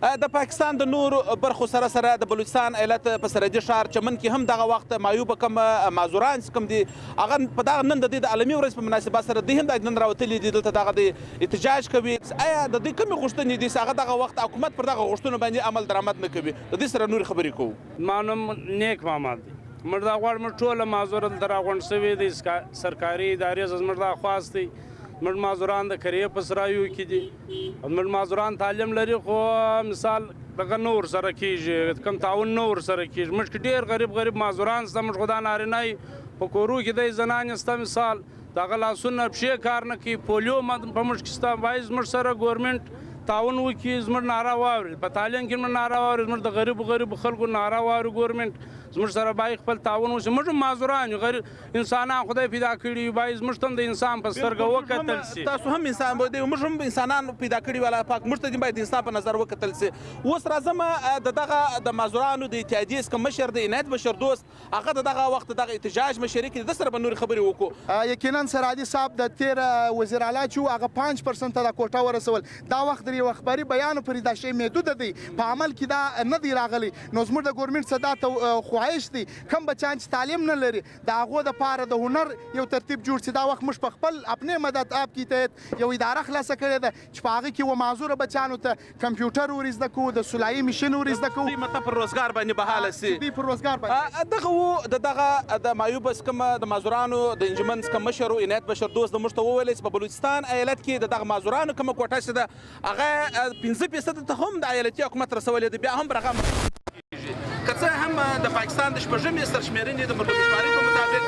د پاکستان د نورو برخو سره سره د بلوچستان ایالت په سرحدي ښار چمن کې هم دغه وخت معیوبه کم معذوران چې کوم دي هغه په دغه نن د دې د عالمي ورځ په مناسبت سره دوی هم د نن راوتلي دي دلته دغه د احتجاج کوي. آیا د دوی کومې غوښتنې دي چې هغه دغه وخت حکومت پر دغه غوښتنو باندې عمل درآمد نه کوي؟ د دې سره نورې خبرې کوو. ما نوم نیک محمد دی. موږ دا غواړو موږ ټوله معذور دلته راغونډ سوي دي سرکاري ادارې څخه موږ دا خواست دی. موږ معذوران د کریې په سرایو کې دي. موږ معذوران تعلیم لري خو مثال دغه نه ورسره کېږي، کوم تعاون نه ورسره کېږي. موږ کې ډېر غریب معذوران شته. موږ خو دا نارینه په کورو کې دی زنانې شته مثال دغه لاسونه پښې کار نه کوي. پولیو په موږ کې شته. باید زموږ سره ګورمنټ تعاون وکړي، زموږ ناره واوري. په تعلیم کې موږ ناره واوري، زموږ د غریبو خلکو ناره واوري. ګورمنټ زموږ سره باید خپل تعاون وشي. موږ معذوران یو، غریب انسانان خدای پیدا کړي، باید زموږ ته د انسان په سترګه وکتل شي. تاسو هم انسان دی، موږ هم انسانان پیدا کړي والا پاک، موږ ته باید انسان په نظر وکتل شي. اوس راځم د دغه د معذورانو د اتحادیې څخه مشر د عنایت بشر دوست، هغه د دغه وخت دغه احتجاج مشري کې د سره به نورې خبرې وکړو. یقینا سرحدي صاحب د تیر وزیر اعلی چې هغه 5% د کوټه ورسول دا وخت د یو خبري بیان پرې دا شی محدود دی، په عمل کې دا نه دی راغلی. نو زموږ د ګورمنټ صدا ته خواهش دی کم بچان چې تعلیم نه لري د هغو دپاره د هنر یو ترتیب جوړ شي. دا وخت موږ په خپل اپنې مدد آپ کې تحت یو اداره خلاصه کړې ده چې په هغه کې و معذوره بچانو ته کمپیوټر ور زده کوو، د سلایي ماشین ور زده کوو. دوی مطلب پر روزګار باندې بحاله سي. دوی پر روزګار باندې دغه و دغه د معیوب څخه د معذورانو د انجمن څخه مشر عنایت بشر دوست د موږ ته وویل چې په بلوچستان ایالت کې د دغه معذورانو کومه کوټه چې ده هغه 15% ته هم د ایالتي حکومت رسولې ده. بیا هم برغم که څه هم د پاکستان د شپږمې سرشمېرنې د مردمشمارۍ په مطابق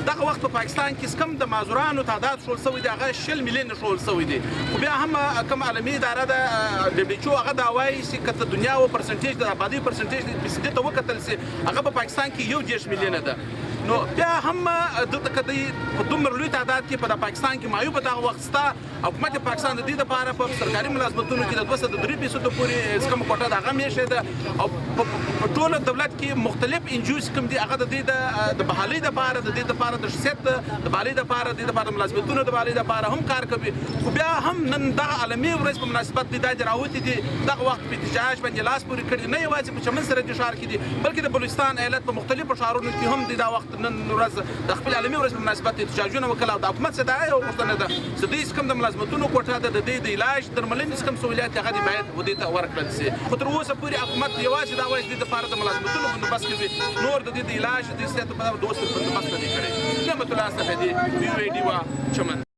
دغه وخت په پاکستان کې کم د معذورانو تعداد شول سوی دی هغه 60 میلیونه شول سوی دی. خو بیا هم کوم عالمي اداره د WHO هغه دا وایي چې که د دنیا و پرسنټیج د آبادۍ پرسنټیج د ته وکتل سي هغه په پاکستان کې 1 میلیونه ده. نو بیا هم دلته که دی په دومره لوی تعداد کې په پاکستان کې معیوب دغه وخت شته. حکومت پاکستان د دې لپاره په سرکاري ملازمتونو کې د 2-3% پورې کومه کوټه د هغه میشي ده او په ټول دولت کې مختلف انجوز کوم دي هغه د دې د بحالۍ لپاره د دې لپاره د شخصیت د بحالۍ لپاره د لپاره ملازمتونو د بحالۍ لپاره هم کار کوي. خو بیا هم نن دغه عالمي ورځ په مناسبت د راوتی دي دغه وخت په احتجاج باندې لاس پورې کړی نه یوازې په چمن سرحدي ښار کې دي بلکې د بلوچستان ایالت په مختلفو ښارونو کې هم د وخت نن ورځ د خپل عالمي ورځ په مناسبت احتجاجونه وکړل او د حکومت څخه دا یو غوښتنه ده چې دوی کوم د ملازمتونو کوټه ده د دې د علاج درملنې کوم سہولیات هغه باید ودې ته ورکړل شي. خو تر اوسه پورې حکومت یوازې دا وایي د لپاره د ملازمتونو بندوبست کوي، نور د دې د علاج د صحت په اړه د اوسه بندوبست نه کوي. نعمت الله صفدي وی ډیوا چمن.